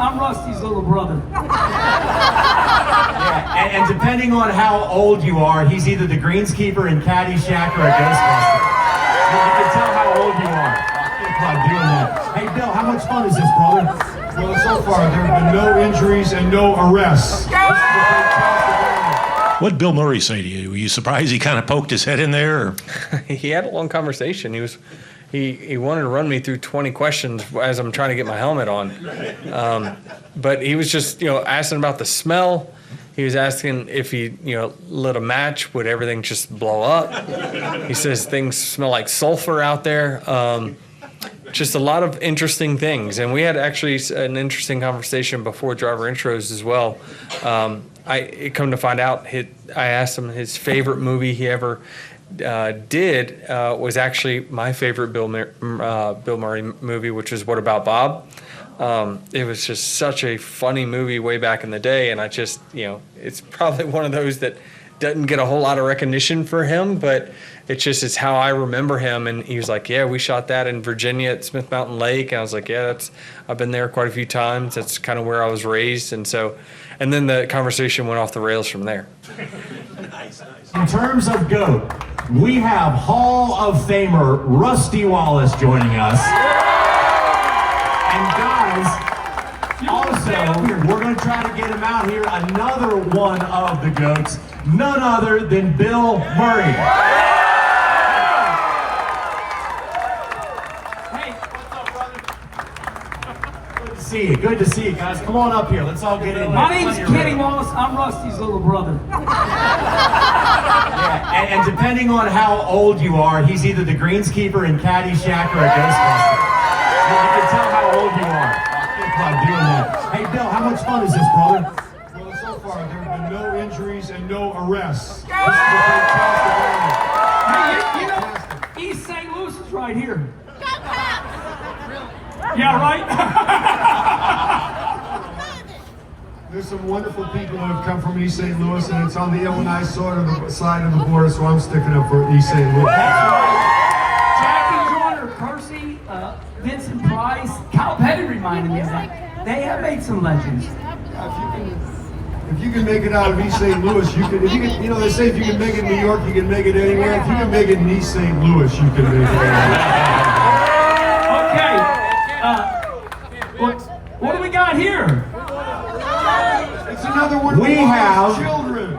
I'm Rusty's little brother. Yeah, and depending on how old you are, he's either the greenskeeper in Caddyshack or a Ghostbuster. You can tell how old you are by doing that. Hey, Bill, how much fun is this, brother? Well, so far there have been no injuries and no arrests. What did Bill Murray say to you? Were you surprised he kind of poked his head in there? Or? He had a long conversation. He wanted to run me through 20 questions as I'm trying to get my helmet on. But he was just, asking about the smell. He was asking if he, lit a match, would everything just blow up? He says things smell like sulfur out there. Just a lot of interesting things. And we had actually an interesting conversation before driver intros as well. I come to find out, I asked him his favorite movie he ever did was actually my favorite Bill Murray movie, which is What About Bob? It was just such a funny movie way back in the day, and I just, it's probably one of those that doesn't get a whole lot of recognition for him, but it's how I remember him. And he was like, yeah, we shot that in Virginia at Smith Mountain Lake. And I was like, yeah, I've been there quite a few times. That's kind of where I was raised. And then the conversation went off the rails from there. Nice. In terms of GOAT, we have Hall of Famer Rusty Wallace joining us. And guys, also, we're going to try to get him out here, another one of the GOATs, none other than Bill Murray. Hey, what's up, brother? Good to see you. Good to see you, guys. Come on up here. Let's all get in. My name's Kenny Wallace. I'm Rusty's little brother. Yeah, and depending on how old you are, he's either the greenskeeper in Caddyshack or a Ghostbuster. You can tell how old you are by doing that. Hey, Bill, how much fun is this, brother? Well, so far there have been no injuries and no arrests. Hey, East St. Louis is right here. Yeah, right? There's some wonderful people who have come from East St. Louis, and it's on the Illinois side of the border, so I'm sticking up for East St. Louis. That's right. Jackie Joyner, Percy, Vincent Price, Kyle Petty reminded me of that. They have made some legends. If you can make it out of East St. Louis, they say if you can make it in New York, you can make it anywhere. If you can make it in East St. Louis, you can make it anywhere. Okay. What do we got here? It's another one We have children.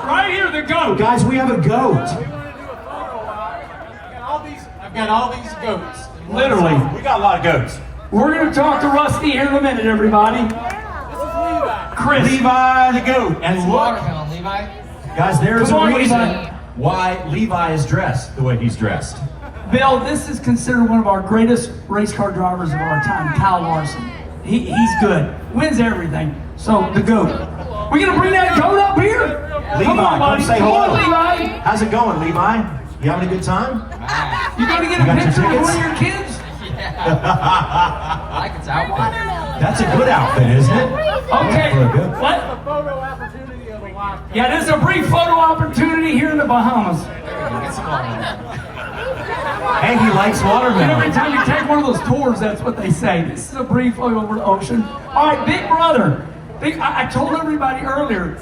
Right here, the GOAT. Guys, we have a GOAT. I've got all these goats. Literally. We got a lot of GOATs. We're going to talk to Rusty here in a minute, everybody. This is Levi. Chris. Levi the GOAT. And look, Watermelon, Levi. guys, there's Come a on, reason Levi. why Levi is dressed the way he's dressed. Bill, this is considered one of our greatest race car drivers of our time, Kyle Larson. He's good, wins everything. So, the GOAT. We're going to bring that GOAT up here? Levi, come say Come hello. on, Levi. How's it going, Levi? You having a good time? You going to get You a got your picture with tickets? one of your kids? I like its outfit. That's a good outfit, isn't it? Okay. What? Photo opportunity of a lifetime. Yeah, this is a brief photo opportunity here in the Bahamas. Hey, he likes And every watermelon. time you take one of those tours, that's what they say. This is a brief photo over the ocean. All right, big brother. I told everybody earlier,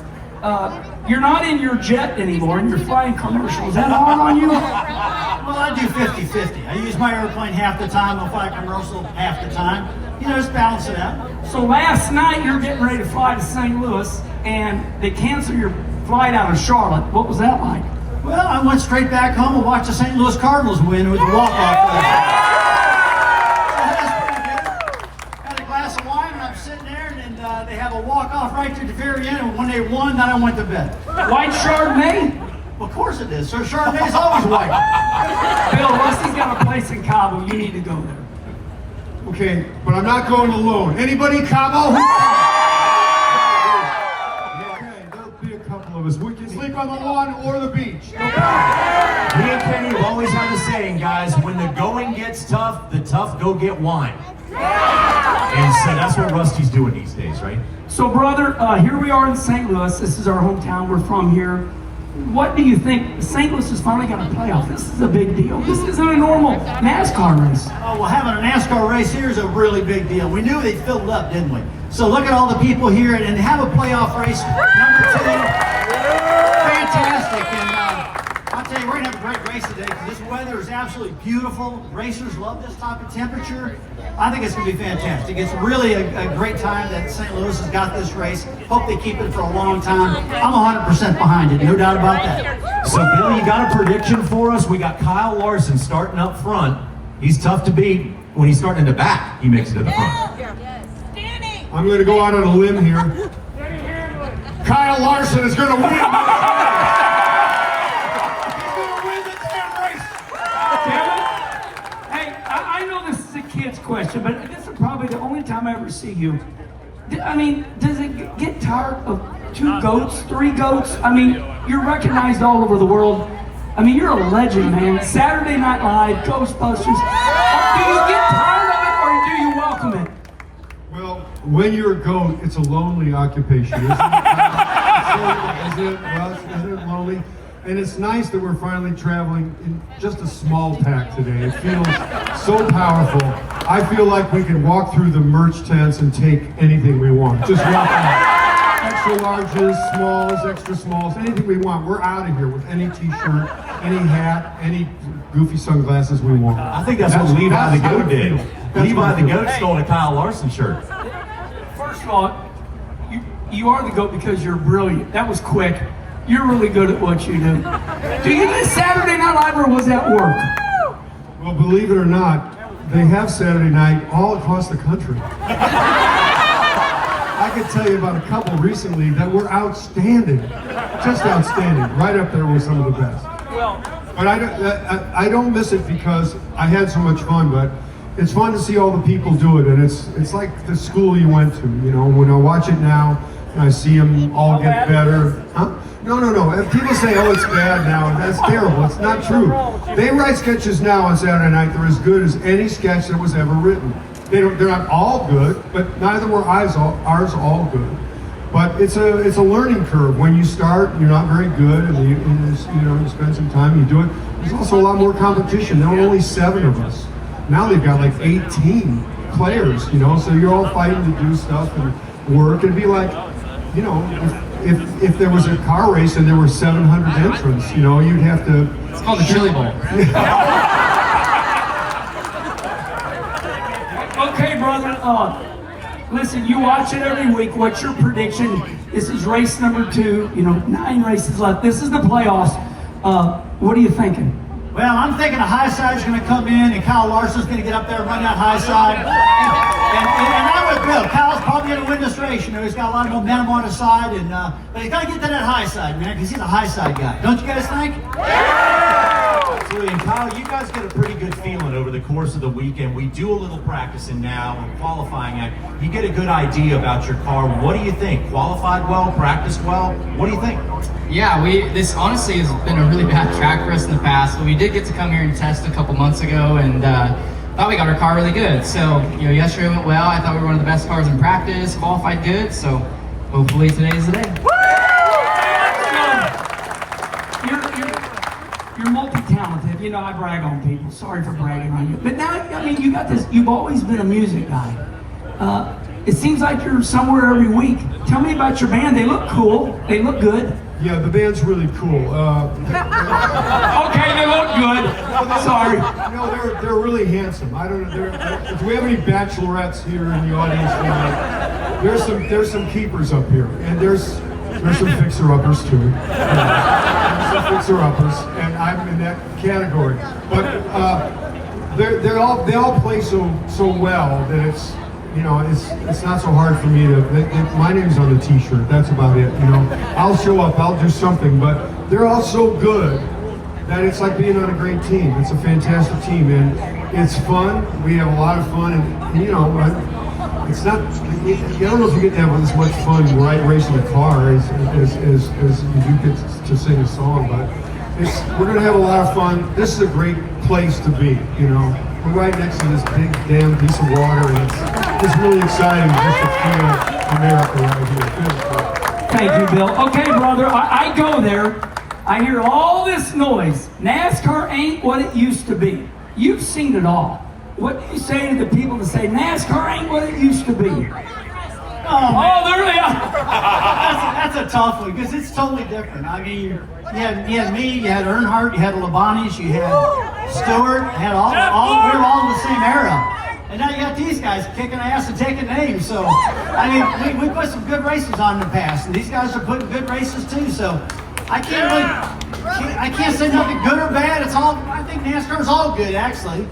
you're not in your jet anymore and you're flying commercial. Is that hard on you? Well, I do 50-50. I use my airplane half the time, I'll fly commercial half the time. Just balance it out. So last night you're getting ready to fly to St. Louis and they canceled your flight out of Charlotte. What was that like? Well, I went straight back home and watched the St. Louis Cardinals win with a walk-off. That's pretty good. Had a glass of wine and I'm sitting there and they have a walk-off right to the very end, and when they won, then I went to bed. White Chardonnay? Well, of course it is. So Chardonnay's always white. Bill, Rusty's got a place in Cabo. You need to go there. Okay, but I'm not going alone. Anybody, Cabo? Okay, there'll be a couple of us. We can sleep on the lawn or the beach. Me and Kenny have always had a saying, guys, when the going gets tough, the tough go get wine. And so that's what Rusty's doing these days, right? So, brother, here we are in St. Louis. This is our hometown. We're from here. what do you think? St. Louis has finally got a playoff. This is a big deal. This isn't a normal NASCAR race. Oh, well, having a NASCAR race here is a really big deal. We knew they'd fill it up, didn't we? So look at all the people here and have a playoff race. Number 2, fantastic. And I'll tell you, we're going to have a great race today because this weather is absolutely beautiful. Racers love this type of temperature. I think it's going to be fantastic. It's really a great time that St. Louis has got this race. Hope they keep it for a long time. I'm 100% behind it, no doubt about that. So, Bill, you got a prediction for us? We got Kyle Larson starting up front. He's tough to beat. When he's starting in the back, he makes it to the front. Danny! I'm going to go out on a limb here. Kyle Larson is going to win. I know this is a kid's question, but this is probably the only time I ever see you. I mean, does it get tired of 2 goats, 3 goats? I mean, you're recognized all over the world. I mean, you're a legend, man. Saturday Night Live, Ghostbusters. Do you get tired of it or do you welcome it? Well, when you're a goat, it's a lonely occupation, isn't it? Isn't it lonely? And it's nice that we're finally traveling in just a small pack today. It feels so powerful. I feel like we can walk through the merch tents and take anything we want. Just walk out. Extra larges, smalls, extra smalls, anything we want. We're out of here with any t-shirt, any hat, any goofy sunglasses we want. I think that's what Levi the Goat did. Levi the Goat Hey. stole a Kyle Larson shirt. First of all, you are the GOAT because you're brilliant. That was quick. You're really good at what you do. Do you miss Saturday Night Live or was that work? Well, believe it or not, they have Saturday night all across the country. I could tell you about a couple recently that were outstanding, just outstanding, right up there with some of the best. But I don't miss it because I had so much fun, but it's fun to see all the people do it, and it's like the school you went to, you know, when I watch it now, and I see them all get better. Huh? No. If people say, oh, it's bad now, that's terrible. It's not true. They write sketches now on Saturday night. They're as good as any sketch that was ever written. They're not all good, but neither were ours all good. But it's a learning curve. When you start, you're not very good, and you spend some time, you do it. There's also a lot more competition. There were only 7 of us. Now they've got like 18 players, you know, so you're all fighting to do stuff and work. It'd be like, you know, if there was a car race and there were 700 entrants, you know, you'd have to... It's called the Chili Bowl. Okay, brother. Listen, you watch it every week. What's your prediction? This is race number 2. You know, 9 races left. This is the playoffs. What are you thinking? Well, I'm thinking a high side's going to come in, and Kyle Larson's going to get up there and run that high side. And I'm with Bill. Kyle's probably going to win this race. You know, he's got a lot of momentum on his side, and but he's got to get to that high side, man, because he's a high side guy. Don't you guys think? Absolutely. And Kyle, you guys get a pretty good feeling over the course of the weekend. We do a little practicing now and qualifying act. You get a good idea about your car. What do you think? Qualified well? Practiced well? What do you think? Yeah, this honestly has been a really bad track for us in the past, but we did get to come here and test a couple months ago, and thought we got our car really good. So, you know, yesterday went well. I thought we were one of the best cars in practice, qualified good, so hopefully today's the day. You're multi-talented. You know, I brag on people. Sorry for bragging on you. But now, I mean, you got this. You've always been a music guy. It seems like you're somewhere every week. Tell me about your band. They look cool. They look good. Yeah, the band's really cool. Okay, they look good. Sorry. No, they're really handsome. I don't know. Do we have any bachelorettes here in the audience tonight? There's some keepers up here, and there's some fixer-uppers too. There's some fixer-uppers, and I'm in that category. But they all play so well that it's. You know, it's not so hard for me to. My name's on the T-shirt. That's about it. You know, I'll show up. I'll do something. But they're all so good that it's like being on a great team. It's a fantastic team, and it's fun. We have a lot of fun, and you know, it's not. I don't know if you get to have as much fun racing a car as you do get to sing a song, but we're gonna have a lot of fun. This is a great place to be. You know. We're right next to this big damn piece of water, and it's really exciting just to feel America right here. Thank you, Bill. Okay, brother, I go there I hear all this noise. NASCAR ain't what it used to be. You've seen it all. What do you say to the people that say NASCAR ain't what it used to be? Oh, there they are. that's a tough one because it's totally different. I mean, you had me, you had Earnhardt, you had Labanis, you had Stewart, you had all we were all in the same era. And now you got these guys kicking ass and taking names. So, I mean, we put some good races on in the past, and these guys are putting good races too. So, I can't say nothing good or bad. It's all, I think NASCAR's all good, actually.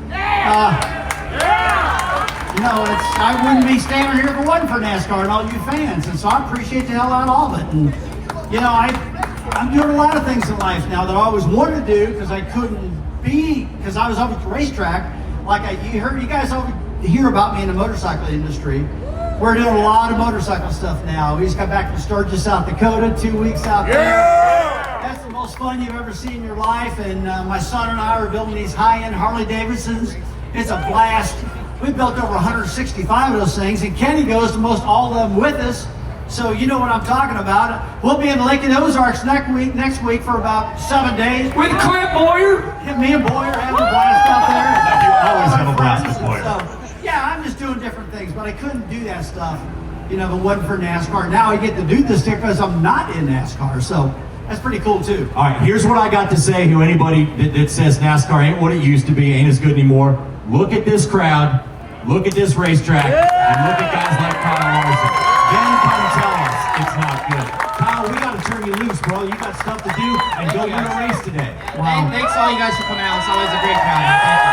I wouldn't be standing here if it wasn't for NASCAR and all you fans. And so I appreciate the hell out of all of it. And, I'm doing a lot of things in life now that I always wanted to do because I couldn't be, because I was over at the racetrack. Like you guys hear about me in the motorcycle industry. We're doing a lot of motorcycle stuff now. We just got back from Sturgis, South Dakota, 2 weeks out there. That's the most fun you've ever seen in your life. And my son and I are building these high-end Harley Davidsons. It's a blast. We built over 165 of those things, and Kenny goes to most all of them with us. So you know what I'm talking about. We'll be in the Lake of the Ozarks next week for about 7 days. With Clint Boyer? Me and Boyer having a blast out there. You always have a blast with Boyer. So, yeah, I'm just doing different things, but I couldn't do that stuff, if it wasn't for NASCAR. Now I get to do this because I'm not in NASCAR, so that's pretty cool too. All right, here's what I got to say to anybody that says NASCAR ain't what it used to be, ain't as good anymore. Look at this crowd, look at this racetrack, and look at guys like Kyle Larson. Then come tell us it's not good. Kyle, we got to turn you loose, bro. You got stuff to do, and go win a race today. Wow. Thanks all you guys for coming out. It's always a great crowd. Thank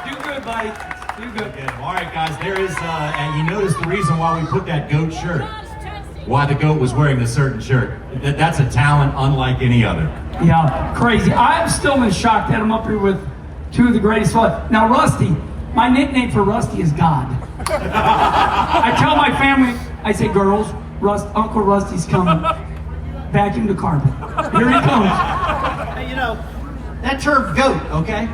you. Do good, buddy. Do good. All right, guys, there is, and you notice the reason why we put that goat shirt. Why the goat was wearing the certain shirt. That's a talent unlike any other. Yeah, crazy. I'm still in shock that I'm up here with two of the greatest. Now, Rusty, my nickname for Rusty is God. I tell my family, I say, girls, Uncle Rusty's coming. Vacuum the carpet. Here he comes. Hey, that term goat, okay?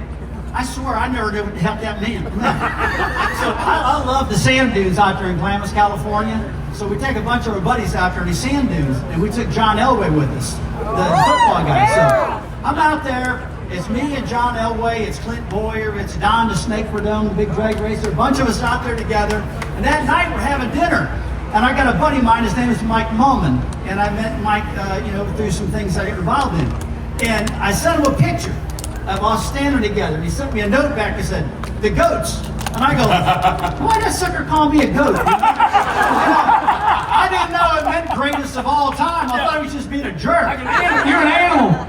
I swear I never knew what the hell that meant. So I love the sand dunes out there in Glamis, California. So we take a bunch of our buddies out there in these sand dunes, and we took John Elway with us, the football guy. So I'm out there. It's me and John Elway. It's Clint Boyer. It's Don the Snake Verdone, the big drag racer. A bunch of us out there together. And that night we're having dinner. And I got a buddy of mine. His name is Mike Mullman. And I met Mike, through some things I got involved in. And I sent him a picture of us standing together. And he sent me a note back that said, "The goats." And I go, "Why that sucker call me a goat?" I didn't know it meant greatest of all time. I thought he was just being a jerk. You're an animal.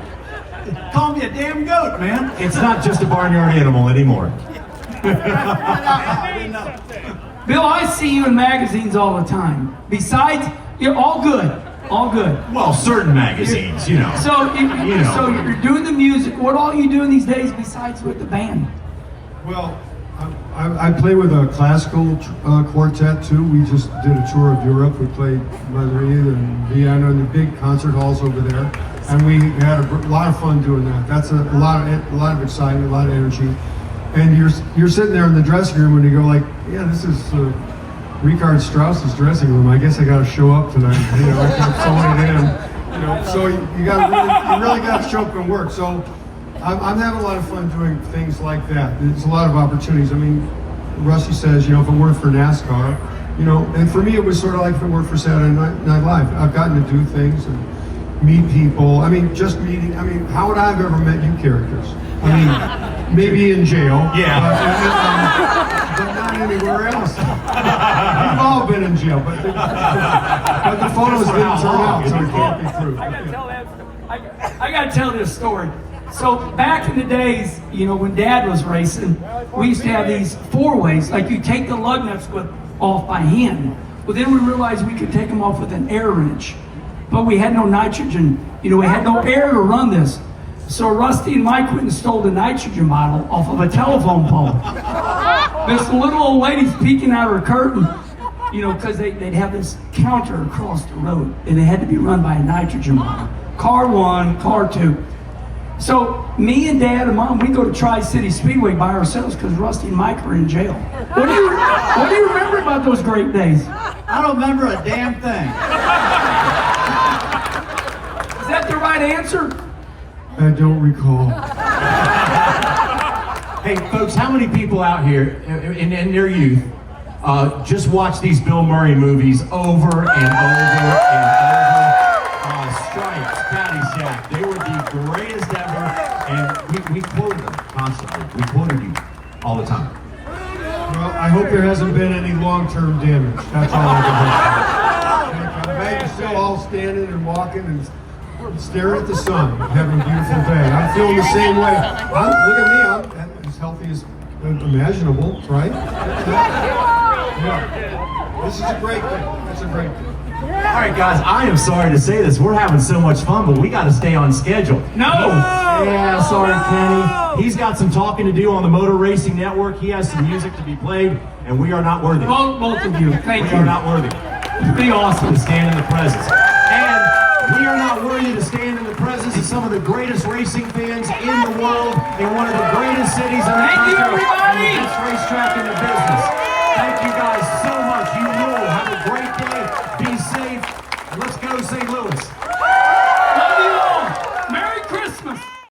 Call me a damn goat, man. It's not just a barnyard animal anymore. I didn't know. Bill, I see you in magazines all the time. Besides, you're all good. All good. Well, certain magazines, So So you're doing the music. What all are you doing these days besides with the band? Well, I play with a classical quartet too. We just did a tour of Europe. We played Madrid and Vienna and the big concert halls over there, and we had a lot of fun doing that. That's a lot of excitement, a lot of energy. And you're sitting there in the dressing room and you go like, yeah, this is Richard Strauss's dressing room. I guess I got to show up tonight. I kept sewing it in. So you really got to show up and work. So I'm having a lot of fun doing things like that. There's a lot of opportunities. I mean, Rusty says, if it weren't for NASCAR, and for me it was sort of like if it weren't for Saturday Night Live. I've gotten to do things and meet people. I mean, how would I have ever met you characters? I mean, maybe in jail. Yeah. But not anywhere else. We've all been in jail, but the photos didn't turn out, so it can't be true. I got to tell this story. So back in the days, when Dad was racing, we used to have these four-ways, like you take the lug nuts off by hand. Well, then we realized we could take them off with an air wrench. But we had no nitrogen. We had no air to run this. So Rusty and Mike went and stole the nitrogen bottle off of a telephone pole. This little old lady's peeking out her curtain, because they'd have this counter across the road, and it had to be run by a nitrogen bottle. Car 1, car 2. So me and Dad and Mom, we go to Tri-City Speedway by ourselves because Rusty and Mike are in jail. What do you remember about those great days? I don't remember a damn thing. that the right answer? I don't recall. Hey, folks, how many people out here in their youth just watch these Bill Murray movies over and over and over? Stripes, Caddyshack, they were the greatest ever, and we quoted them constantly. We quoted you all the time. Well, I hope there hasn't been any long-term damage. That's all I can hope. I'm glad you're still all standing and walking and staring at the sun, having a beautiful day. I'm feeling the same way. Look at me, I'm as healthy as imaginable, right? Yeah. This is a great thing. It's a great thing. All right, guys, I am sorry to say this. We're having so much fun, but we got to stay on schedule. No! Yeah, sorry, Kenny. He's got some talking to do on the Motor Racing Network. He has some music to be played, and we are not worthy. Both of you, thank We you. are not worthy. Be awesome to stand in the presence. And we are not worthy to stand in the presence of some of the greatest racing fans in the world in one of the greatest cities in the Thank you, country.